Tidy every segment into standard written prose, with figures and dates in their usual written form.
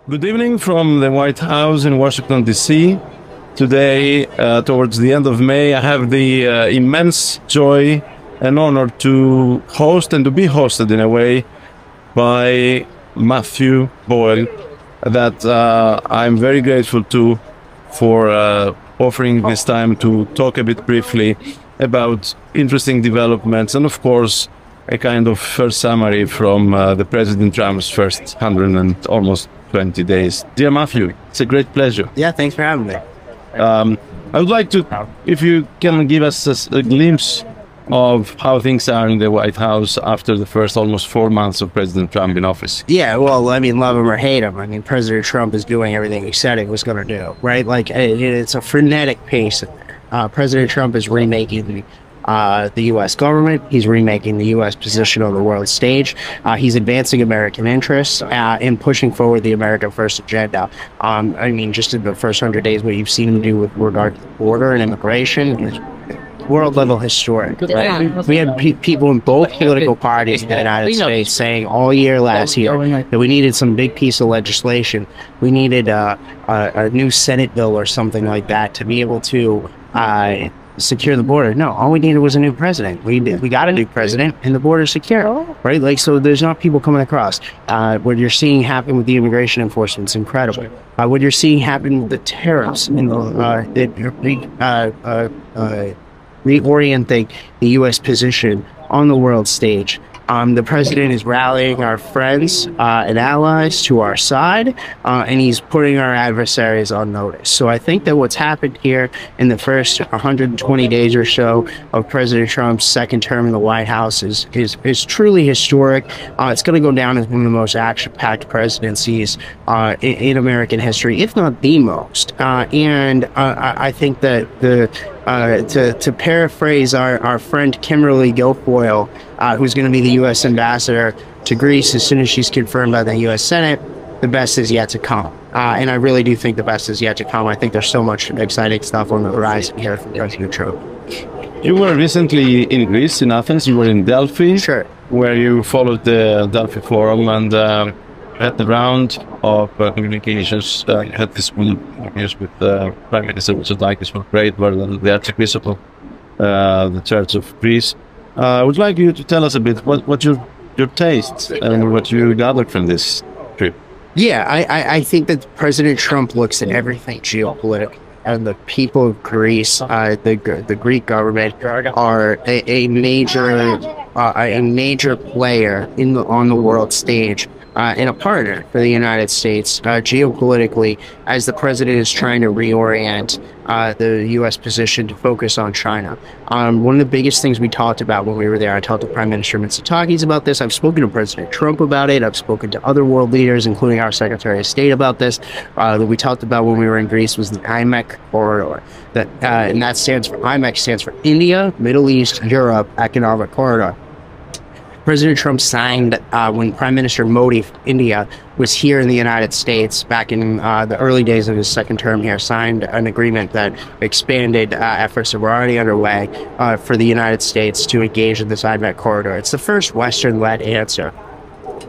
Good evening from the White House in Washington, D.C. Today, towards the end of May, I have the immense joy and honor to host and to be hosted in a way by Matthew Boyle that I'm very grateful to for offering this time to talk a bit briefly about interesting developments and, of course, a kind of first summary from the President Trump's first 100 and almost 20 days. Dear Matthew, it's a great pleasure. Yeah, thanks for having me. I would like to, if you can give us a glimpse of how things are in the White House after the first almost 4 months of President Trump in office. Yeah, well, I mean, love him or hate him. I mean, President Trump is doing everything he said he was going to do, right? Like, it's a frenetic pace in there. President Trump is remaking the U.S. government. He's remaking the U.S. position on the world stage. He's advancing American interests and pushing forward the America First agenda. I mean, just in the first 100 days, what you've seen him do with regard to the border and immigration is world level historic. Right? We had people in both political parties in the United States saying all year last year that we needed some big piece of legislation. We needed a new Senate bill or something like that to be able to secure the border. No, all we needed was a new president. We got a new president and the border's secure, right? Like, so there's not people coming across. What you're seeing happen with the immigration enforcement is incredible. What you're seeing happen with the tariffs and reorienting the U.S. position on the world stage. The president is rallying our friends and allies to our side, and he's putting our adversaries on notice. So I think that what's happened here in the first 120 days or so of President Trump's second term in the White House is truly historic. It's going to go down as one of the most action-packed presidencies in American history, if not the most. And I think that to paraphrase our friend Kimberly Guilfoyle, who's going to be the U.S. ambassador to Greece as soon as she's confirmed by the U.S. Senate, the best is yet to come. And I really do think the best is yet to come. I think there's so much exciting stuff on the horizon here from President Trump. You were recently in Greece, in Athens. You were in Delphi, sure, where you followed the Delphi Forum and had the round of communications. Had this interviews with Prime Minister Mitsotakis from Breitbart and the Archbishop of the Church of Greece. I would like you to tell us a bit what your tastes and what you gathered from this trip. Yeah, I think that President Trump looks at everything geopolitically, and the people of Greece, the Greek government, are a major player on the world stage. And a partner for the United States geopolitically, as the president is trying to reorient the U.S. position to focus on China. One of the biggest things we talked about when we were there, I talked to Prime Minister Mitsotakis about this. I've spoken to President Trump about it. I've spoken to other world leaders, including our Secretary of State, about this. That we talked about when we were in Greece was the IMC Corridor. And that stands for, IMC stands for India, Middle East, Europe Economic Corridor. President Trump signed, when Prime Minister Modi of India was here in the United States back in the early days of his second term here, signed an agreement that expanded efforts that were already underway for the United States to engage in this IMC corridor. It's the first Western-led answer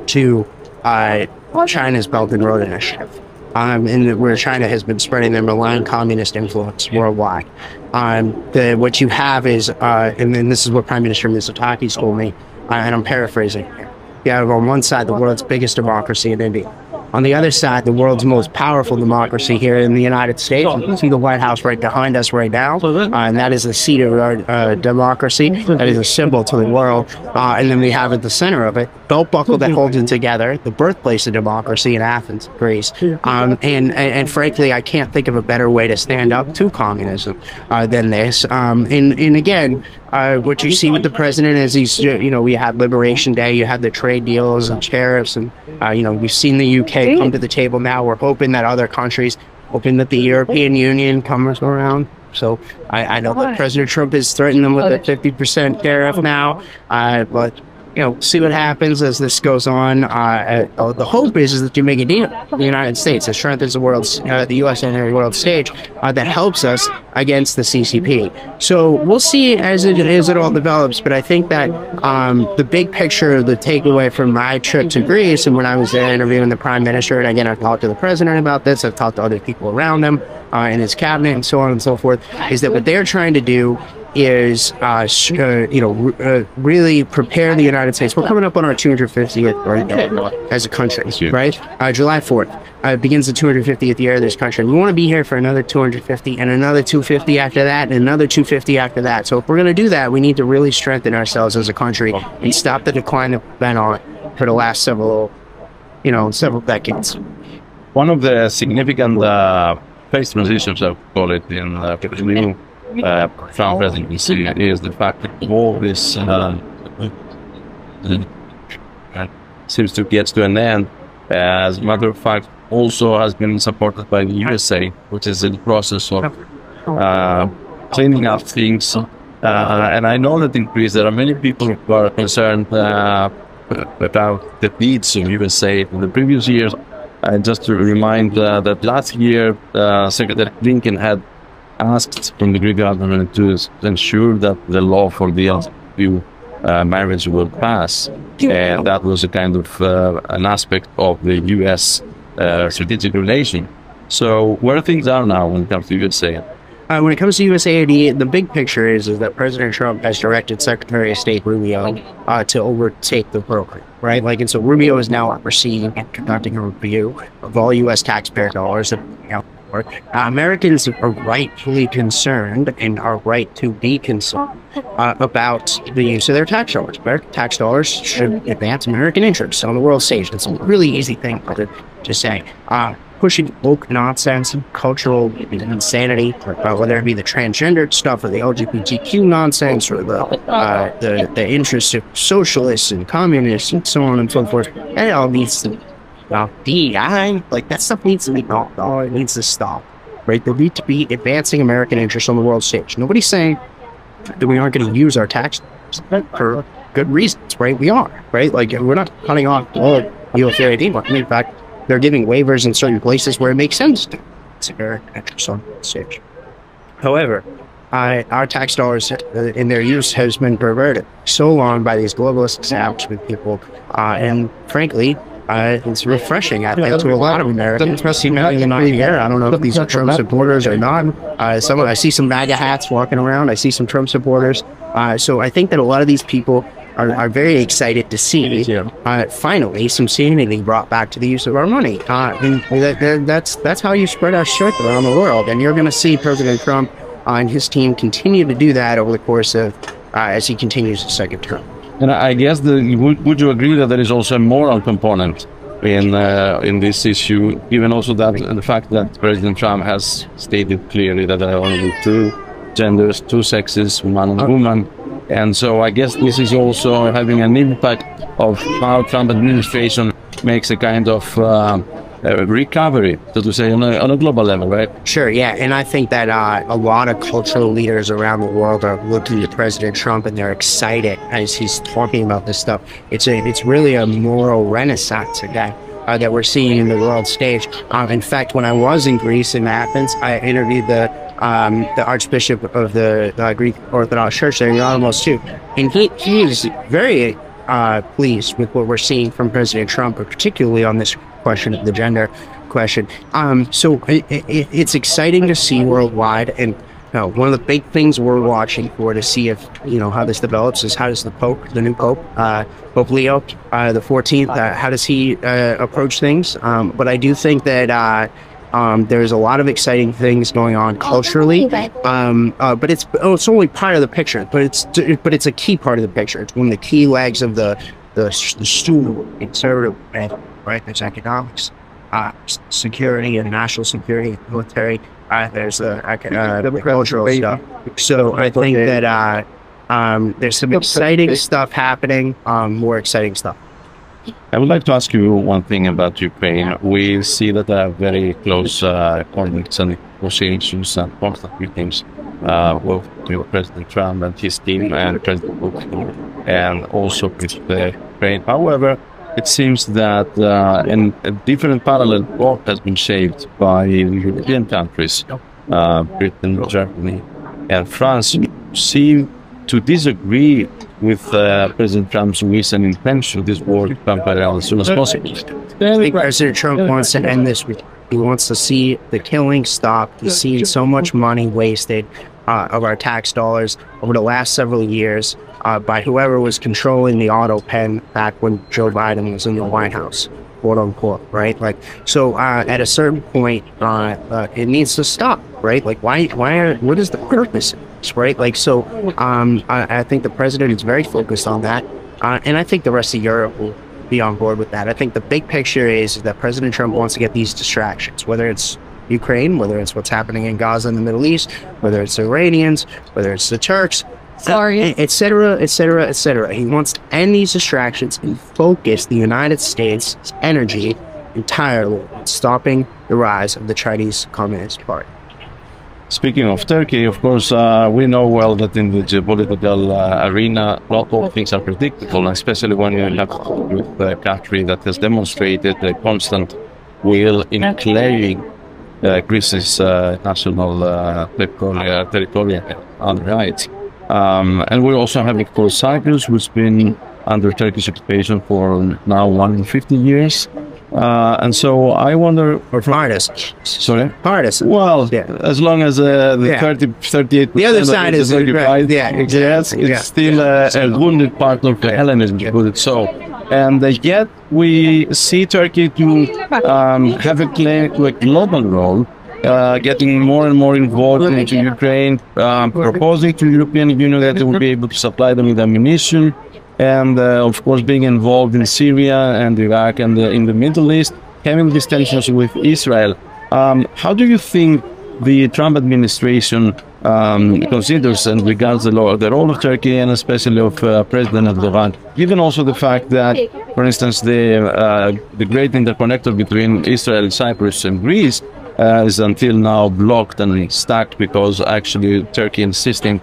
to China's Belt and Road Initiative, and where China has been spreading their malign communist influence worldwide. What you have is, and then this is what Prime Minister Mitsotakis told me, and I'm paraphrasing here. You have on one side the world's biggest democracy in India. On the other side, the world's most powerful democracy here in the United States. You can see the White House right behind us right now, and that is the seat of our democracy. That is a symbol to the world. And then we have at the center of it, belt buckle that holds it together, the birthplace of democracy in Athens, Greece. And frankly, I can't think of a better way to stand up to communism than this. And again, what you see with the president is he's, we had Liberation Day, you had the trade deals and tariffs, and, we've seen the UK come to the table now. We're hoping that other countries, hoping that the European Union comes around. So I know that President Trump is threatening them with a 50% tariff now, but see what happens as this goes on. The hope is that you make a deal with the United States that strengthens the U.S. and the world stage that helps us against the CCP. So we'll see as it all develops. But I think that the big picture, the takeaway from my trip to Greece, and when I was there interviewing the Prime Minister, and again, I've talked to the President about this, I've talked to other people around him in his cabinet and so on and so forth, is that what they're trying to do is, really prepare the United States. We're coming up on our 250th birthday as a country, right? July 4th begins the 250th year of this country. We want to be here for another 250 and another 250 after that and another 250 after that. So if we're going to do that, we need to really strengthen ourselves as a country and stop the decline that we've been on for the last several decades. One of the significant phase transitions, I call it, in the new Trump presidency is the fact that all this seems to get to an end. As a matter of fact, also has been supported by the USA, which is in the process of cleaning up things. And I know that in Greece there are many people who are concerned about the deeds of USA in the previous years. Just to remind that last year, Secretary Blinken had asked from the Greek government to ensure that the law for the LGBTQ marriage will pass. And that was a kind of an aspect of the U.S. strategic relation. So where things are now when it comes to USA? When it comes to USAID, the big picture is that President Trump has directed Secretary of State Rubio to overtake the program, right? And so Rubio is now overseeing and conducting a review of all U.S. taxpayer dollars. Americans are rightfully concerned and are right to be concerned about the use of their tax dollars. American tax dollars should advance American interests on the world stage. It's a really easy thing to say. Pushing woke nonsense and cultural insanity, whether it be the transgendered stuff or the LGBTQ nonsense or the interests of socialists and communists and so on and so forth. It all needs to DEI, that stuff needs to be it needs to stop, right? They need to be advancing American interests on the world stage. Nobody's saying that we aren't going to use our tax for good reasons, right? We are, right? We're not cutting off all USAID money. In fact, they're giving waivers in certain places where it makes sense to American interests on the stage. However, our tax dollars in their use has been perverted so long by these globalist establishment people, and frankly, it's refreshing, I think, to a lot of Americans, especially in the 90 era. I don't know if these are Trump supporters or not. I see some MAGA hats walking around. I see some Trump supporters. So I think that a lot of these people are very excited to see finally some sanity brought back to the use of our money. That's how you spread our strength around the world. And you're going to see President Trump and his team continue to do that over the course of as he continues his second term. And I guess, would you agree that there is also a moral component in this issue, given also that the fact that President Trump has stated clearly that there are only two genders, two sexes, man and woman, and so I guess this is also having an impact of how Trump administration makes a kind of recovery, so to say, on a global level, right? Sure, yeah, and I think that a lot of cultural leaders around the world are looking at President Trump and they're excited as he's talking about this stuff. It's really a moral renaissance again that we're seeing in the world stage. In fact, when I was in Greece in Athens, I interviewed the Archbishop of the Greek Orthodox Church there, almost too, and he is very pleased with what we're seeing from President Trump, particularly on this question of the gender question. So it's exciting to see worldwide, and one of the big things we're watching for to see if how this develops is how does the new Pope, Pope Leo the 14th, how does he approach things? But I do think that there's a lot of exciting things going on culturally, but it's only part of the picture. But it's a key part of the picture. It's one of the key legs of the stool, conservative, right? There's economics, security and national security, military. There's the cultural stuff. So I think that there's some exciting stuff happening. More exciting stuff. I would like to ask you one thing about Ukraine. We see that there are very close contacts and negotiations and constant meetings with President Trump and his team and President Putin. and also with Ukraine. However, it seems that a different parallel path has been shaped by European countries, Britain, Germany, and France, seem to disagree with President Trump's recent intention this war to come around as soon as possible. I think President Trump wants to end this. He wants to see the killing stop. He's seen so much money wasted of our tax dollars over the last several years by whoever was controlling the auto pen back when Joe Biden was in the White House, quote unquote, right? Like, so at a certain point, it needs to stop, right? Like, what is the purpose of this, right? Like, so I think the president is very focused on that, and I think the rest of Europe will be on board with that. I think the big picture is that President Trump wants to get these distractions, whether it's Ukraine, whether it's what's happening in Gaza in the Middle East, whether it's the Iranians, whether it's the Turks, etc., etc., etc. He wants to end these distractions and focus the United States' energy entirely on stopping the rise of the Chinese Communist Party. Speaking of Turkey, of course, we know well that in the geopolitical arena, not all things are predictable, especially when you have with a country that has demonstrated a constant will in claiming Greece's national territorial rights. And we also have, of course, Cyprus, who's been under Turkish occupation for now 150 years. And so I wonder... Partisan. Sorry? Partisan. Well, as long as the 38%... The other side is... Right, yeah, exactly. It's still a wounded part of the Hellenism, to put it so. And yet we see Turkey to have a claim to a global role, getting more and more involved into Ukraine, proposing to the European Union that they will be able to supply them with ammunition, and of course being involved in Syria and Iraq and in the Middle East, having these tensions with Israel. How do you think the Trump administration considers and regards the role of Turkey and especially of President Erdogan, given also the fact that, for instance, the great interconnector between Israel, Cyprus and Greece is until now blocked and stuck because actually Turkey insisting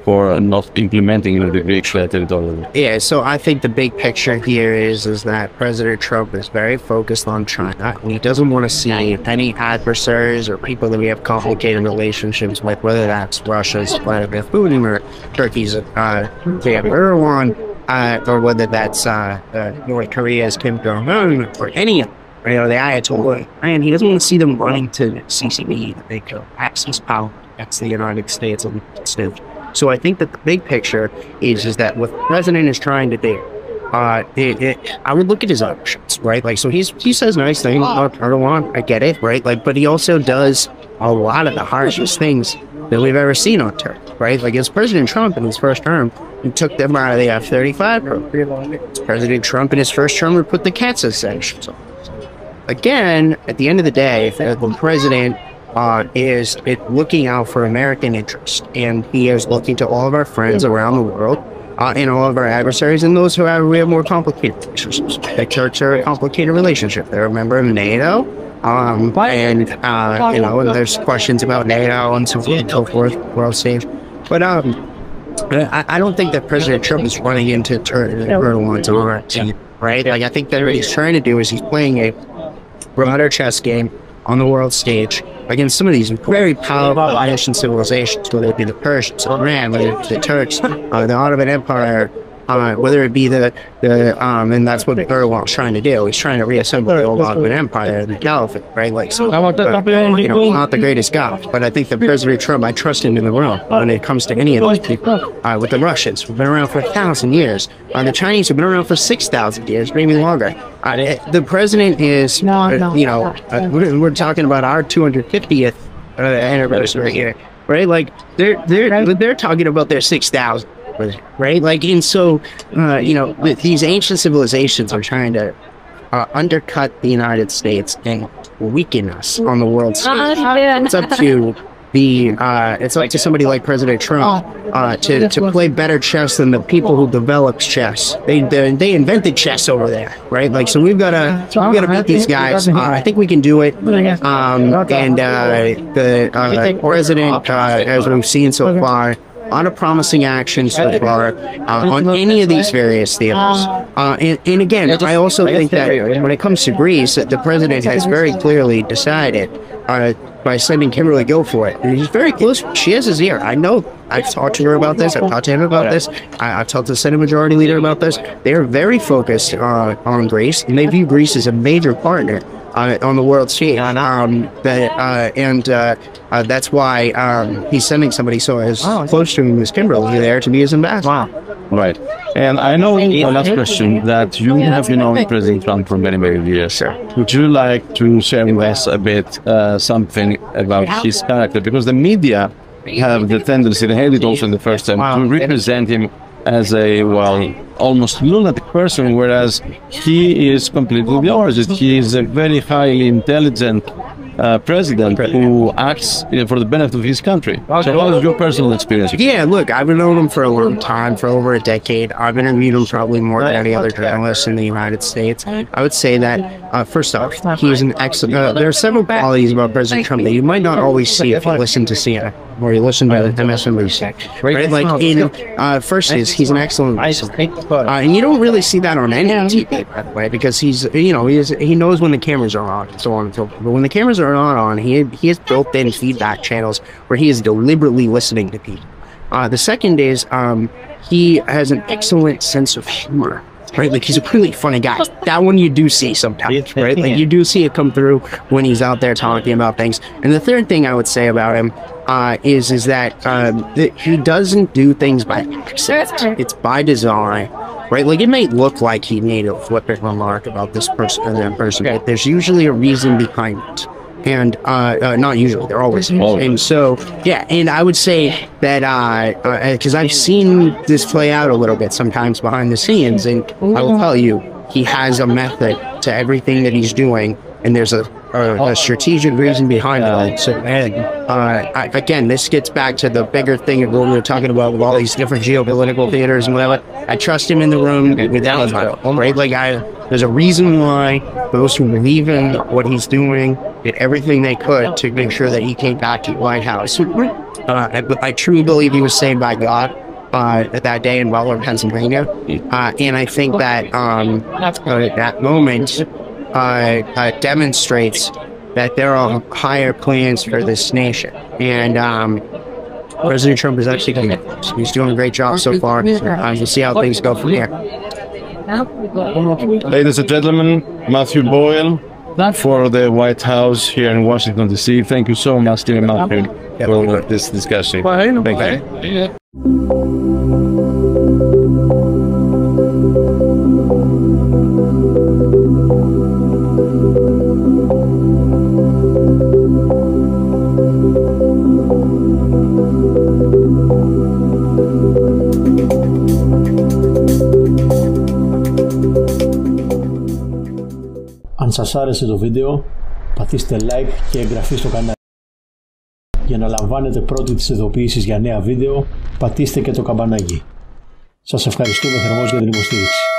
for not implementing the Greek territory. Yeah, so I think the big picture here is that President Trump is very focused on China. He doesn't want to see any adversaries or people that we have complicated relationships with, whether that's Russia's Vladimir Putin or Turkey's Erdogan, or whether that's North Korea's Kim Jong-un or any of them. You know, the Ayatollah, and he doesn't want to see them running to CCP. They could access power. That's the United States and stuff. So I think that the big picture is that what the president is trying to do, I would look at his options, right? Like, so he says nice things about Erdogan, I get it, right? Like, but he also does a lot of the harshest things that we've ever seen on Turkey, right? Like, as President Trump in his first term, he took them out of the F-35 program. President Trump in his first term would put the cancer sanctions on. Again, at the end of the day, the president is looking out for American interest, and he is looking to all of our friends around the world and all of our adversaries and those who we have more complicated relationships. The Turks are a complicated relationship. They're a member of NATO, and you know, and there's questions about NATO and so forth, world stage. But I don't think that President Trump is running into Erdogan's team, right? Like, I think that what he's trying to do is he's playing a broader chess game on the world stage against some of these very powerful Asian civilizations, whether it be the Persians, Iran, whether it be the Turks, the Ottoman Empire, whether it be and that's what Erdogan's trying to do. He's trying to reassemble the old Ottoman Empire, the Caliphate, right? Like, so, you know, not the greatest guy, but I think that President Trump, I trust him in the world when it comes to any of those people. With the Russians, who've been around for 1,000 years. The Chinese have been around for 6,000 years, maybe longer. The president is, you know, we're talking about our 250th anniversary here, right? Like, they're talking about their 6,000. Right, like, and so you know, these ancient civilizations are trying to undercut the United States and weaken us on the world stage. It's up to somebody like President Trump to play better chess than the people who developed chess. They invented chess over there, right? Like, so we've got to beat these guys. I think we can do it. And the president, as we've seen so far, A lot of promising actions so far on any of these various theaters. And again, I also think that when it comes to Greece, that the president has very clearly decided by sending Kimberly Guilfoyle. And he's very close. She has his ear. I know. I've talked to her about this. I've talked to him about this. I've talked to the Senate Majority Leader about this. They are very focused on Greece, and they view Greece as a major partner on the world stage. That's why he's sending somebody as close to him as Kimberly there to be his ambassador. Wow. Right. And I know, one last question, that you have been known President Trump for many, many years. Sure. Would you like to share with us a bit something about his character? Because the media have the tendency, they had it also in the first time, to represent him as a, well, almost lunatic person, whereas he is completely the opposite. He is a very highly intelligent president who acts for the benefit of his country. So what is your personal experience? Yeah, look, I've known him for a long time, for over a decade. I've interviewed him probably more than any other journalist in the United States. I would say that, first off, he's an excellent... there are several qualities about President Trump that you might not always see if you listen to CNN or you listen to MSNBC. Right? Like, first is, he's an excellent listener. And you don't really see that on any TV, by the way, because he's, he knows when the cameras are on and so on and so forth. But when the cameras are not on, he has built-in feedback channels where he is deliberately listening to people. The second is he has an excellent sense of humor. Right, like he's a really funny guy. That one you do see sometimes, right? Like you do see it come through when he's out there talking about things. And the third thing I would say about him is that he doesn't do things by accident. It's by design. Right, like it may look like he made a flippant remark about this person or that person, but there's usually a reason behind it. And not usually, they're always. And so, yeah, and I would say that, because I've seen this play out a little bit sometimes behind the scenes, and I will tell you, he has a method to everything that he's doing, and there's a strategic reason behind it. So, again, this gets back to the bigger thing of what we were talking about with all these different geopolitical theaters and whatever. I trust him in the room without right? Like there's a reason why those who believe in what he's doing did everything they could to make sure that he came back to the White House. I truly believe he was saved by God that day in Boyle, Pennsylvania. And I think that that moment demonstrates that there are higher plans for this nation. And President Trump is actually doing it. He's doing a great job so far. We'll see how things go from here. Ladies and gentlemen, Matthew Boyle for the White House here in Washington, D.C. Thank you so much, dear Matthew, for this discussion. Thank you. Αν σας άρεσε το βίντεο, πατήστε like και εγγραφή στο κανάλι. Για να λαμβάνετε πρώτοι τις ειδοποιήσεις για νέα βίντεο, πατήστε και το καμπανάκι. Σας ευχαριστούμε θερμώς για την υποστήριξη.